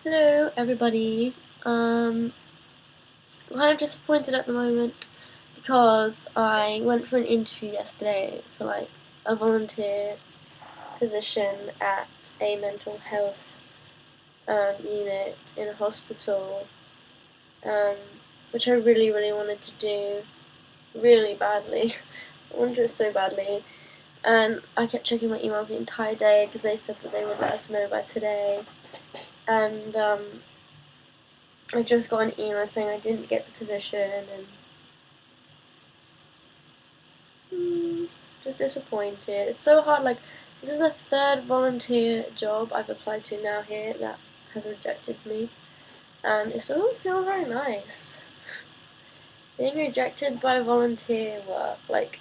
Hello, everybody. I'm kind of disappointed at the moment because I went for an interview yesterday for like a volunteer position at a mental health unit in a hospital, um, which I really, really wanted to do really badly. I wanted it so badly, and I kept checking my emails the entire day because they said that they would let us know by today, and I just got an email saying I didn't get the position, and just disappointed. It's so hard. Like, this is the third volunteer job I've applied to now here that has rejected me, and it still doesn't feel very nice. Being rejected by volunteer work, like,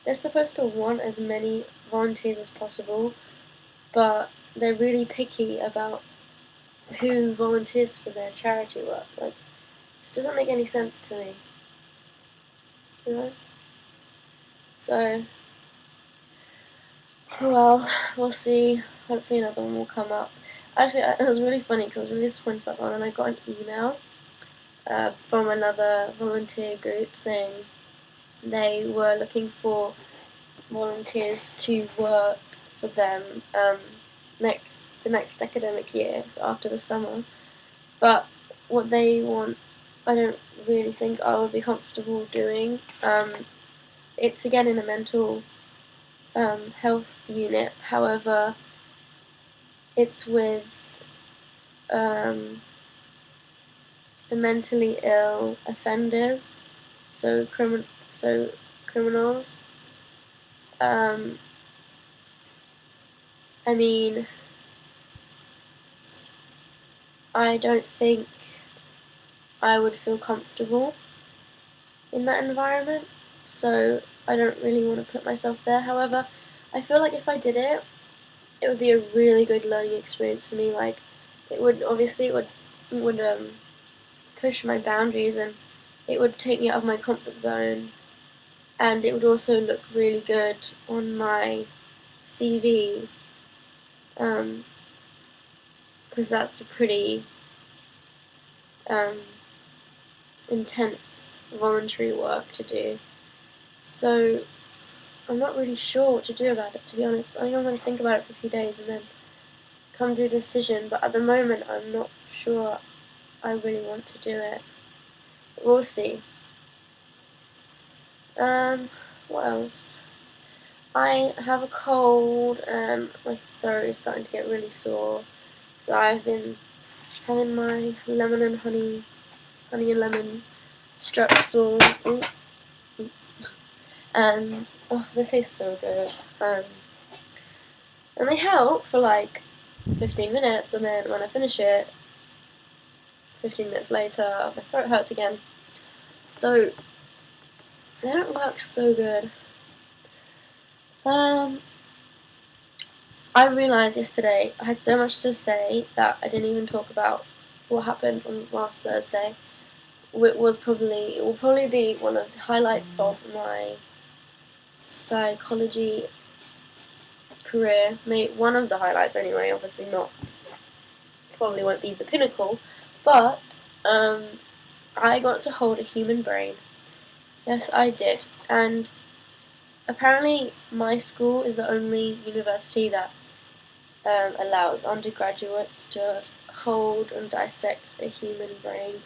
they're supposed to want as many volunteers as possible, but they're really picky about who volunteers for their charity work. Like, it just doesn't make any sense to me, you know? So, well, we'll see. Hopefully another one will come up. Actually, it was really funny because I was really disappointed about that one, and I got an email from another volunteer group saying they were looking for volunteers to work for them the next academic year, so after the summer. But what they want, I don't really think I would be comfortable doing. It's again in a mental health unit. However, it's with the mentally ill offenders, so criminals. Um, I mean, I don't think I would feel comfortable in that environment, so I don't really want to put myself there. However, I feel like if I did it, it would be a really good learning experience for me. Like, it would push my boundaries, and it would take me out of my comfort zone, and it would also look really good on my CV, because that's a pretty um, intense voluntary work to do. So I'm not really sure what to do about it, to be honest. I think I'm going to think about it for a few days and then come to a decision, but at the moment I'm not sure I really want to do it. We'll see. What else? I have a cold and my throat is starting to get really sore, so I've been having my lemon and honey and lemon Strepsils. Oops. And oh, they taste so good. And they help for like 15 minutes, and then when I finish it, 15 minutes later, my throat hurts again. So they don't work so good. I realised yesterday I had so much to say that I didn't even talk about what happened on last Thursday. It will probably be one of the highlights of my psychology career. One of the highlights anyway. Obviously not. Probably won't be the pinnacle, but I got to hold a human brain. Yes, I did, and apparently my school is the only university that allows undergraduates to hold and dissect a human brain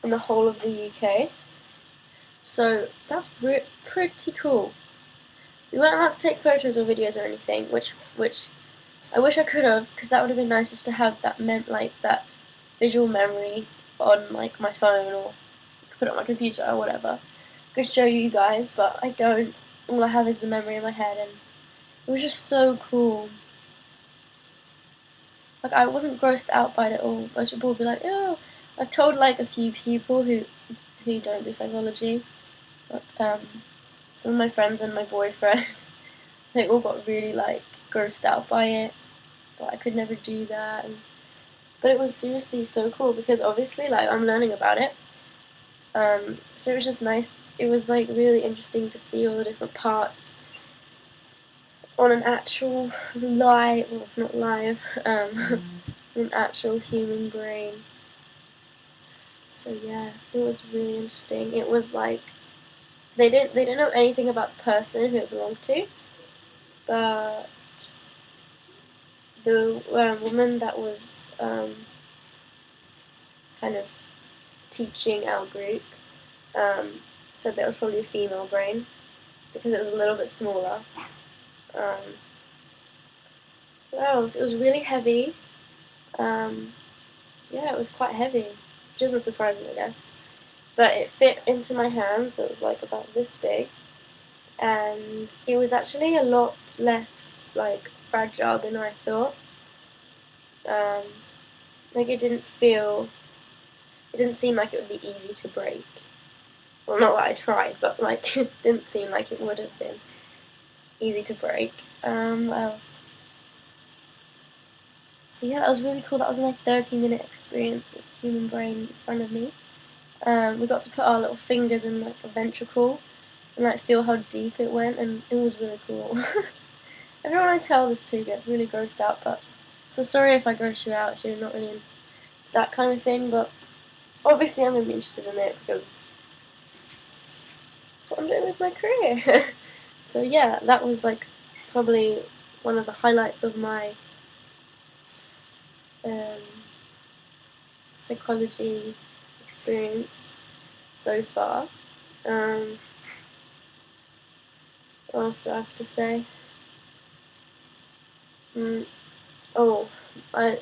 in the whole of the UK. So that's pretty cool. We weren't allowed to take photos or videos or anything, which I wish I could have, because that would have been nice just to have that that visual memory on like my phone or put it on my computer or whatever. I could show you guys, but I don't. All I have is the memory in my head, and it was just so cool. Like, I wasn't grossed out by it at all. Most people would be like, "Oh," I've told like a few people who don't do psychology, but some of my friends and my boyfriend, they all got really like grossed out by it. But I could never do that. But it was seriously so cool because obviously like I'm learning about it. So it was just nice. It was like really interesting to see all the different parts on an actual live, well, not live, an actual human brain. So yeah, it was really interesting. It was like they didn't know anything about the person who it belonged to, but the woman that was kind of teaching our group said that it was probably a female brain because it was a little bit smaller. What else? It was really heavy. Yeah, it was quite heavy, which isn't surprising, I guess. But it fit into my hands, so it was like about this big, and it was actually a lot less like fragile than I thought. Like it didn't seem like it would be easy to break. Well, not that I tried, but like it didn't seem like it would have been easy to break. What else? So yeah, that was really cool. That was my 30-minute experience with the human brain in front of me. We got to put our little fingers in like a ventricle and like feel how deep it went, and it was really cool. Everyone I tell this to gets really grossed out, but so sorry if I gross you out if you're not really into that kind of thing, but obviously I'm going to be interested in it because that's what I'm doing with my career. So yeah, that was like probably one of the highlights of my psychology experience so far. What else do I have to say? Oh, I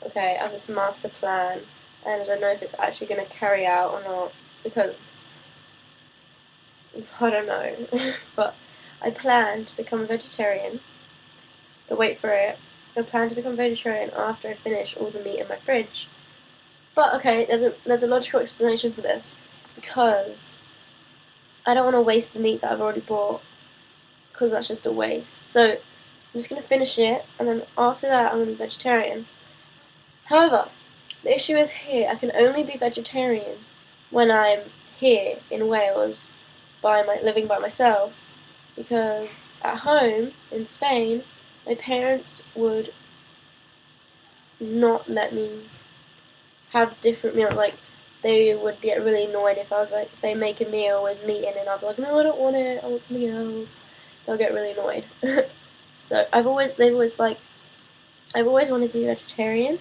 okay, I have this master plan, and I don't know if it's actually going to carry out or not because I don't know. But I plan to become a vegetarian. But wait for it. I plan to become vegetarian after I finish all the meat in my fridge. But okay, there's a logical explanation for this because I don't want to waste the meat that I've already bought because that's just a waste. So I'm just going to finish it, and then after that I'm going to be vegetarian. However, the issue is here, I can only be vegetarian when I'm here in Wales living by myself, because at home in Spain my parents would not let me have different meals. Like they would get really annoyed if I was like, if they make a meal with meat in it and I'd be like, no, I don't want it, I want something else. They'll get really annoyed. So I've always wanted to be vegetarian,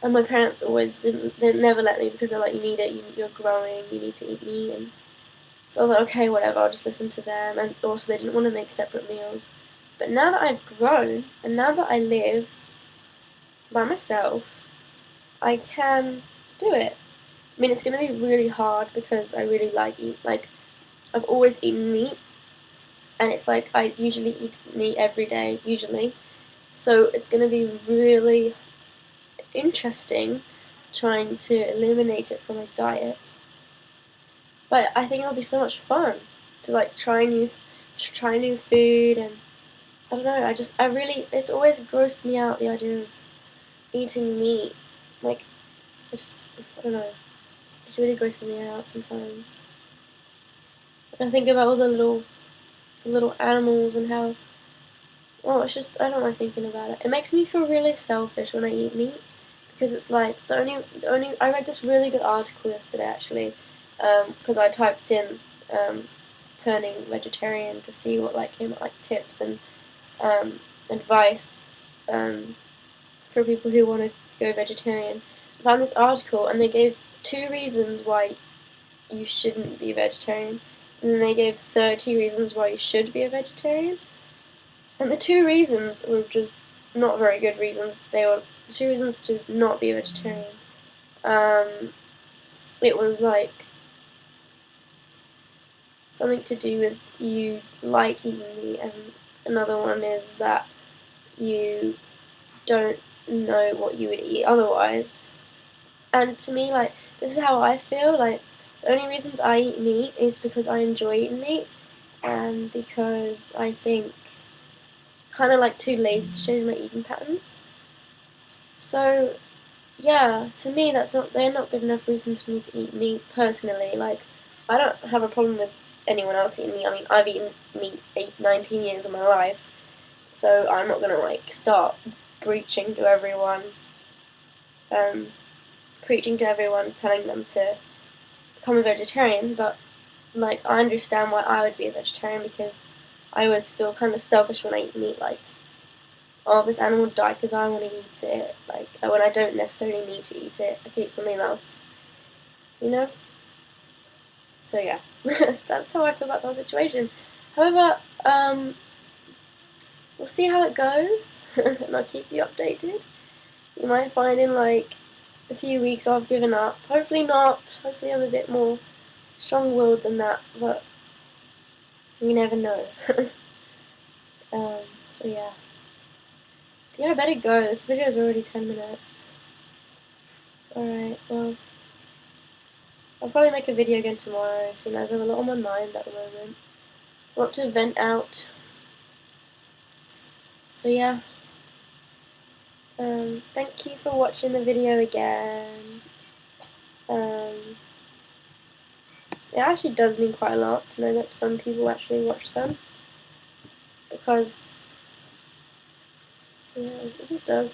and my parents they never let me because they're like, you need it, you're growing, you need to eat meat. And so I was like, okay, whatever, I'll just listen to them. And also they didn't want to make separate meals. But now that I've grown, and now that I live by myself, I can do it. I mean, it's going to be really hard because I really I've always eaten meat, and it's like I usually eat meat every day, usually. So it's going to be really interesting trying to eliminate it from my diet. But I think it'll be so much fun to like try new food, and I don't know, it's always grossed me out, the idea of eating meat. Like, I don't know, it's really grossing me out sometimes. I think about all the little animals and how, well, I don't like thinking about it. It makes me feel really selfish when I eat meat, because it's like, I read this really good article yesterday, actually, because I typed in, turning vegetarian to see what, like, came up, like, tips and, advice, for people who want to go vegetarian. I found this article, and they gave 2 reasons why you shouldn't be a vegetarian, and then they gave 30 reasons why you should be a vegetarian. And the 2 reasons were just not very good reasons. They were 2 reasons to not be a vegetarian. It was like something to do with you like eating meat, and another one is that you don't know what you would eat otherwise. And to me, like, this is how I feel. Like, the only reasons I eat meat is because I enjoy eating meat, and because I think kind of like too lazy to change my eating patterns. So yeah, to me they're not good enough reasons for me to eat meat personally. Like, I don't have a problem with anyone else eating meat. I mean, I've eaten meat 19 years of my life, So I'm not gonna like start preaching to everyone, telling them to become a vegetarian. But like, I understand why I would be a vegetarian, because I always feel kind of selfish when I eat meat. Like, oh, this animal died because I want to eat it. Like, when I don't necessarily need to eat it, I could eat something else. You know? So yeah, that's how I feel about the whole situation. However, we'll see how it goes, and I'll keep you updated. You might find in like a few weeks I've given up. Hopefully not. Hopefully I'm a bit more strong-willed than that, but you never know. So yeah. Yeah, I better go. This video is already 10 minutes. Alright, well, I'll probably make a video again tomorrow, seeing as I have a lot on my mind at the moment. A lot to vent out. So yeah. Thank you for watching the video again. It actually does mean quite a lot to know that some people actually watch them, because yeah, it just does.